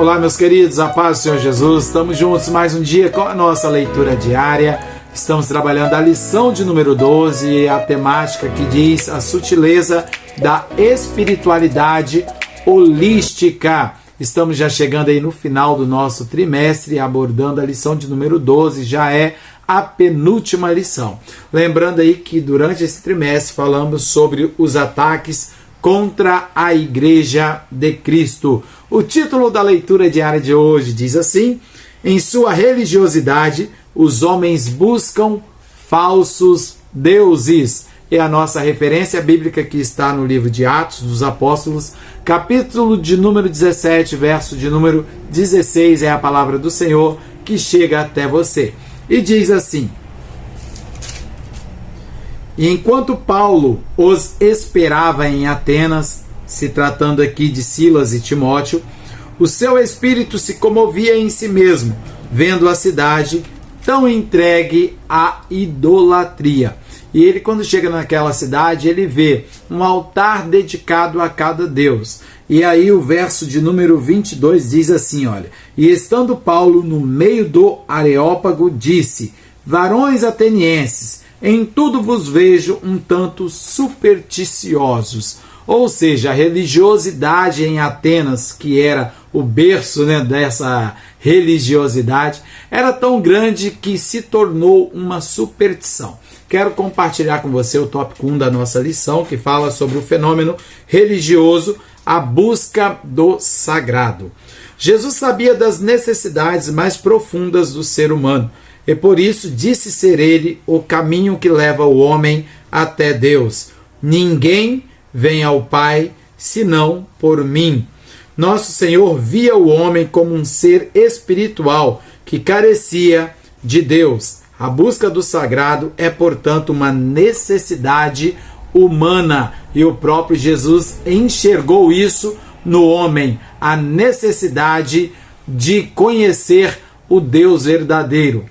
Olá, meus queridos, a paz do Senhor Jesus. Estamos juntos mais um dia com a nossa leitura diária. Estamos trabalhando a lição de número 12, a temática que diz a sutileza da espiritualidade holística. Estamos já chegando aí no final do nosso trimestre, abordando a lição de número 12, já é a penúltima lição. Lembrando aí que durante esse trimestre falamos sobre os ataques contra a Igreja de Cristo. O título da leitura diária de hoje diz assim: em sua religiosidade, os homens buscam falsos deuses. É a nossa referência bíblica que está no livro de Atos dos Apóstolos, capítulo de número 17, verso de número 16, é a palavra do Senhor que chega até você. E diz assim: e enquanto Paulo os esperava em Atenas, se tratando aqui de Silas e Timóteo, o seu espírito se comovia em si mesmo, vendo a cidade tão entregue à idolatria. E ele, quando chega naquela cidade, ele vê um altar dedicado a cada deus. E aí o verso de número 22 diz assim, olha: e estando Paulo no meio do Areópago, disse: varões atenienses, em tudo vos vejo um tanto supersticiosos. Ou seja, a religiosidade em Atenas, que era o berço, dessa religiosidade, era tão grande que se tornou uma superstição. Quero compartilhar com você o tópico 1 da nossa lição, que fala sobre o fenômeno religioso, a busca do sagrado. Jesus sabia das necessidades mais profundas do ser humano, e por isso disse ser ele o caminho que leva o homem até Deus. Ninguém vem ao Pai senão por mim. Nosso Senhor via o homem como um ser espiritual que carecia de Deus. A busca do sagrado é, portanto, uma necessidade humana. E o próprio Jesus enxergou isso no homem, a necessidade de conhecer o Deus verdadeiro.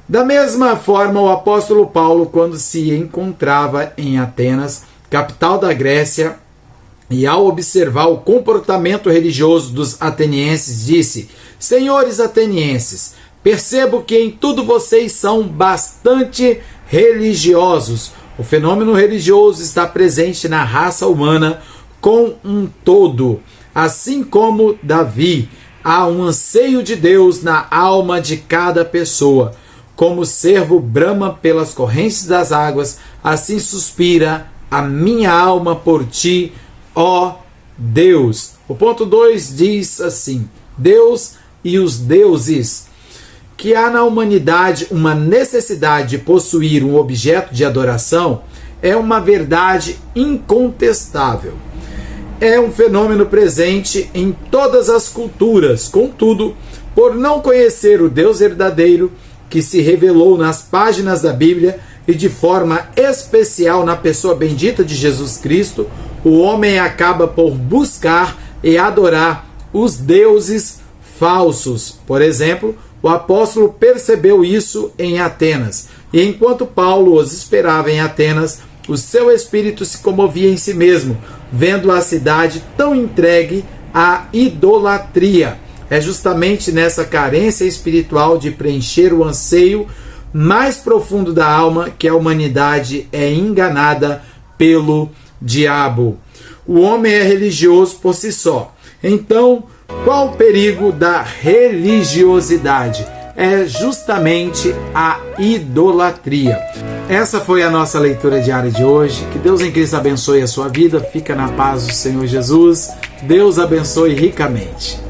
Da mesma forma, o apóstolo Paulo, quando se encontrava em Atenas, capital da Grécia, e ao observar o comportamento religioso dos atenienses, disse: senhores atenienses, percebo que em tudo vocês são bastante religiosos. O fenômeno religioso está presente na raça humana com um todo. Assim como Davi, há um anseio de Deus na alma de cada pessoa. Como o cervo brama pelas correntes das águas, assim suspira a minha alma por ti, ó Deus. O ponto 2 diz assim: Deus e os deuses. Que há na humanidade uma necessidade de possuir um objeto de adoração é uma verdade incontestável. É um fenômeno presente em todas as culturas. Contudo, por não conhecer o Deus verdadeiro que se revelou nas páginas da Bíblia e de forma especial na pessoa bendita de Jesus Cristo, o homem acaba por buscar e adorar os deuses falsos. Por exemplo, o apóstolo percebeu isso em Atenas, e enquanto Paulo os esperava em Atenas, o seu espírito se comovia em si mesmo, vendo a cidade tão entregue à idolatria. É justamente nessa carência espiritual de preencher o anseio mais profundo da alma que a humanidade é enganada pelo diabo. O homem é religioso por si só. Então, qual o perigo da religiosidade? É justamente a idolatria. Essa foi a nossa leitura diária de hoje. Que Deus em Cristo abençoe a sua vida. Fica na paz do Senhor Jesus. Deus abençoe ricamente.